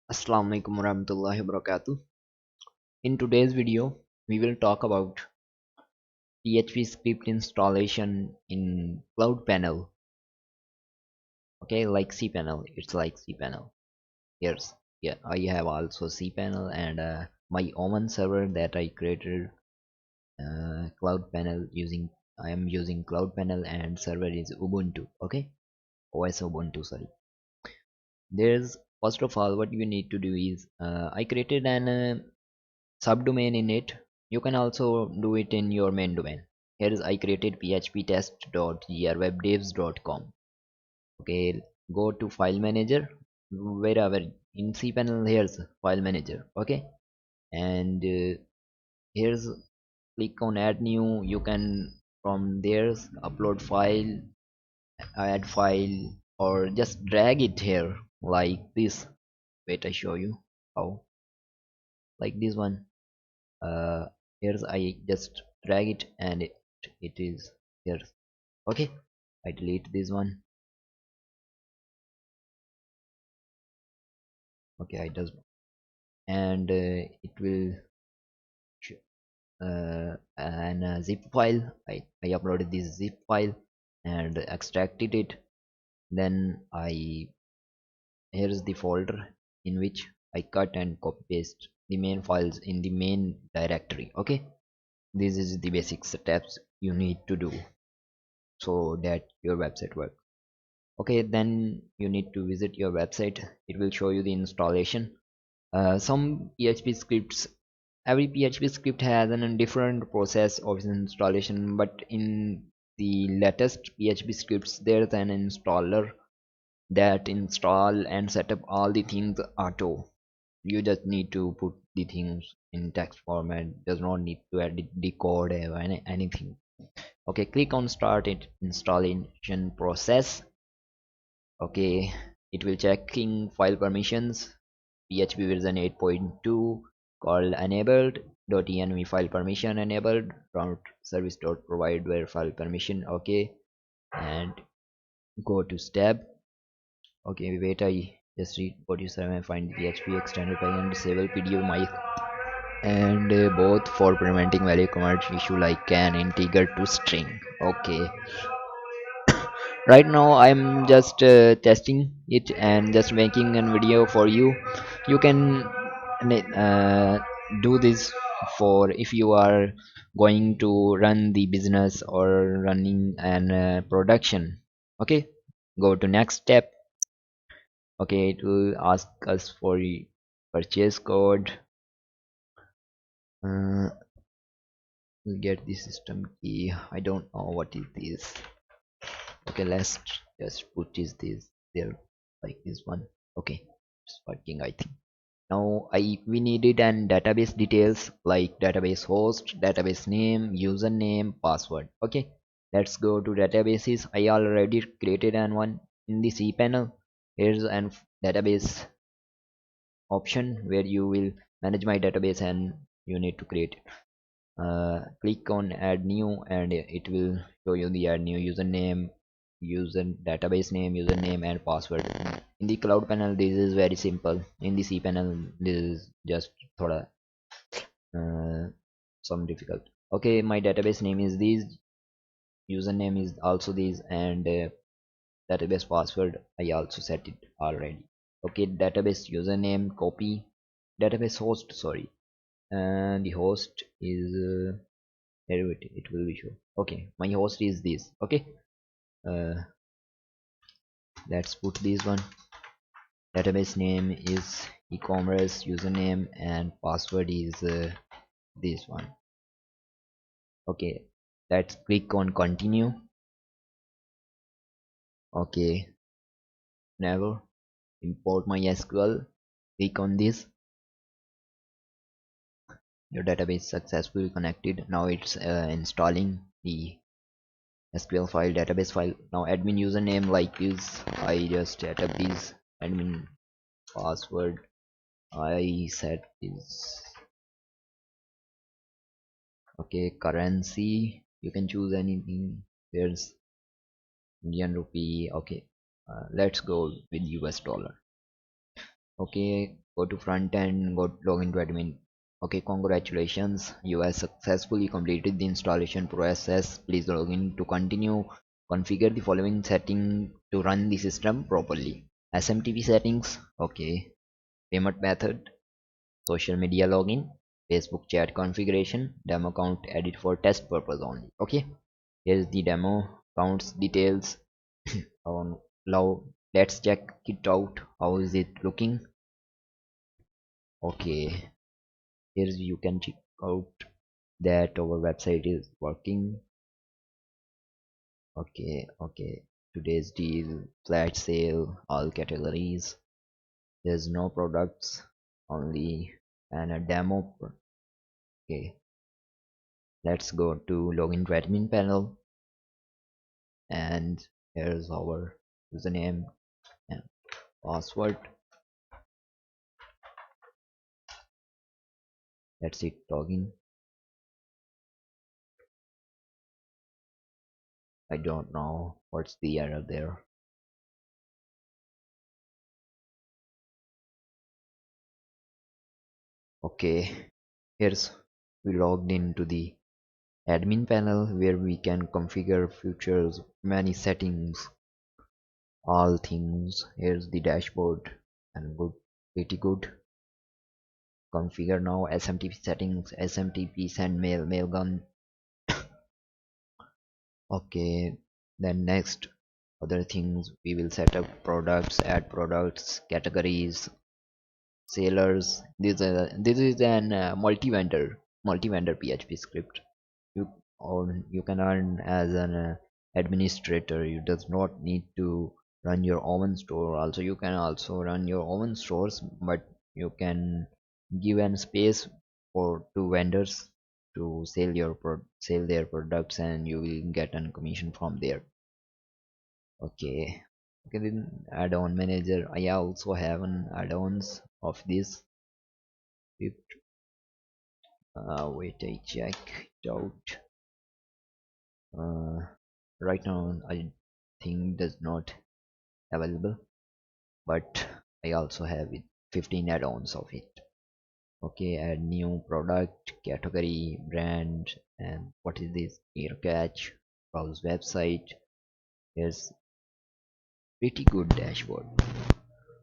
Assalamualaikum warahmatullahi wabarakatuh. In today's video, we will talk about PHP script installation in CloudPanel. Okay, like cPanel, it's like cPanel. Here's yeah, I have also cPanel and my own server that I created. CloudPanel using I am using CloudPanel and server is Ubuntu. Okay, OS Ubuntu. Sorry. There's first of all, what you need to do is I created an subdomain in it. You can also do it in your main domain. Here is I created phptest.grwebdevs.com. Okay, go to file manager wherever in cPanel. Here's file manager. Okay, and here's click on add new. You can from there's upload file, add file, or just drag it here like this. Wait, I show you how. Like this one. uh Here's I just drag it and it is here. Okay, I delete this one. Okay, I does, and it will an zip file. I uploaded this zip file and extracted it. Then I here's the folder in which I cut and copy paste the main files in the main directory. Okay, this is the basic steps you need to do so that your website works. Okay, then you need to visit your website. It will show you the installation. Some PHP scripts, every PHP script has a different process of installation, but in the latest PHP scripts there's an installer that install and set up all the things auto. You just need to put the things in text format, does not need to edit the code or anything. Okay, click on start it installation process. Okay, it will checking file permissions. PHP version 8.2 called enabled .env file permission enabled route service dot provide where file permission. Okay, and go to step. Okay, wait, I just read what you said. I find PHP extended package and disable PDF mic and both for preventing value command issue like an integer to string. Okay, right now I'm just testing it and just making a video for you. You can uh, do this for if you are going to run the business or running an production. Okay, go to next step. Okay, it will ask us for purchase code. uh, we'll get the system key. I don't know what it is. Okay, let's just put this there like this one. Okay, it's working, I think. Now we needed an database details like database host, database name, username, password. Okay, let's go to databases. I already created an one in the cPanel. Here's an database option where you will manage my database and you need to create it. Click on add new and it will show you the add new username, database name, username and password. In the cloud panel this is very simple. In the cPanel this is just thoda some difficult. Okay, my database name is this, username is also this, and database password I also set it already. Okay, database username copy, database host, sorry, and the host is here it will be show. Okay, my host is this. Okay, uh, let's put this one. Database name is eCommerce, username and password is this one. Okay, let's click on continue. Okay, never import my SQL. Click on this. Your database successfully connected. Now it's installing the SQL file, database file. Now admin username like this. I just set up this. Admin password I set this. Okay, currency you can choose anything. There's Indian rupee. Okay, let's go with US dollar. Okay, go to front end, go log into admin. Okay, congratulations, you have successfully completed the installation process. Please log in to continue. Configure the following setting to run the system properly. SMTP settings, okay. Payment method, social media login, Facebook chat configuration, demo account edit for test purpose only. Okay, here's the demo accounts details. on now let's check it out. How is it looking? Okay, here you can check out that our website is working. Okay, today's deal, flat sale, all categories. There's no products, only and a demo. Okay, let's go to login to admin panel, and here's our username and password. Let's hit login. I don't know what's the error there. Okay, here's we logged into the admin panel where we can configure features, many settings, all things. Here's the dashboard and good, pretty good. Configure now SMTP settings, SMTP send mail, mailgun. Okay, then next other things we will set up products, add products, categories, sellers. This is an multi-vendor PHP script. You you can earn as an administrator. You does not need to run your own store. Also, you can also run your own stores, but you can give an space for two vendors to sell their products, and you will get a commission from there. Okay, then add-on manager. I also have an add-ons of this. Wait, I check it out. uh, right now I think does not available, but I also have it 15 add-ons of it. Okay, add new product, category, brand, and what is this? Air catch, browse website. Here's pretty good dashboard.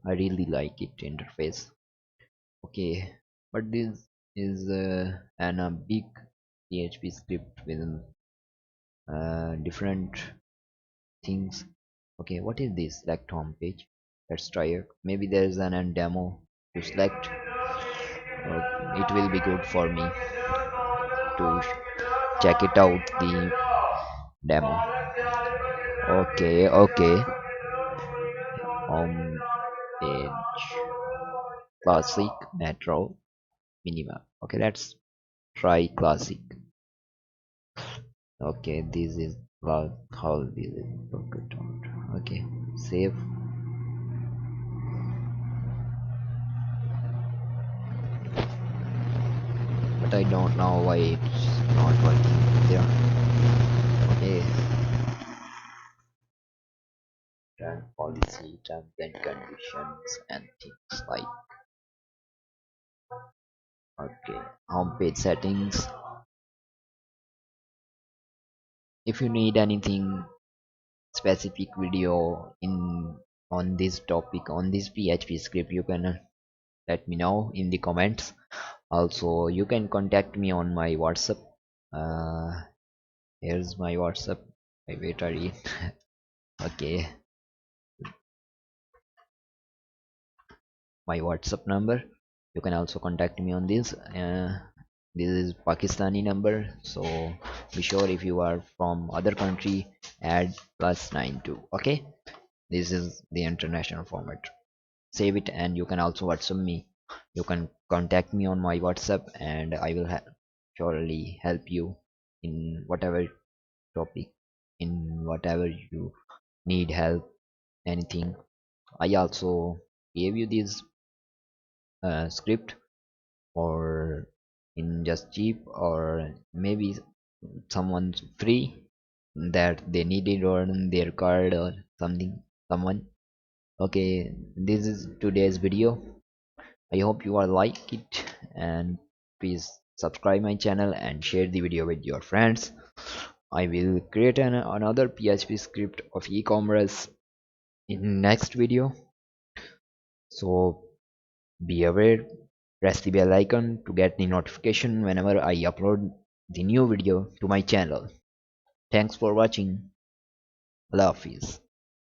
I really like it interface. Okay, but this is a big PHP script with different things. Okay, what is this? Select home page. Let's try it. Maybe there is an end demo to select. It will be good for me to check it out the demo. Okay, home page, classic, metro, minimum. Okay, let's try classic. Okay, this is how this is worked out. Okay, save. But I don't know why it's not working there. Okay, term policy, terms and conditions, and things like. Okay, homepage settings. If you need anything specific video in on this topic, on this PHP script, you can let me know in the comments. Also, you can contact me on my WhatsApp. uh, Here's my WhatsApp. I wait, are you? Okay, my WhatsApp number. You can also contact me on this. This is Pakistani number, so be sure if you are from other country, add +92. Okay, this is the international format. Save it, and you can also WhatsApp me. You can contact me on my WhatsApp, and I will surely help you in whatever topic, in whatever you need help, anything. I also gave you this script or in just cheap, or maybe someone's free that they needed on their card or something, someone. Okay, this is today's video. I hope you all like it, and please subscribe my channel and share the video with your friends. I will create another PHP script of e-commerce in next video, so be aware, press the bell icon to get the notification whenever I upload the new video to my channel. Thanks for watching. Allah Hafiz.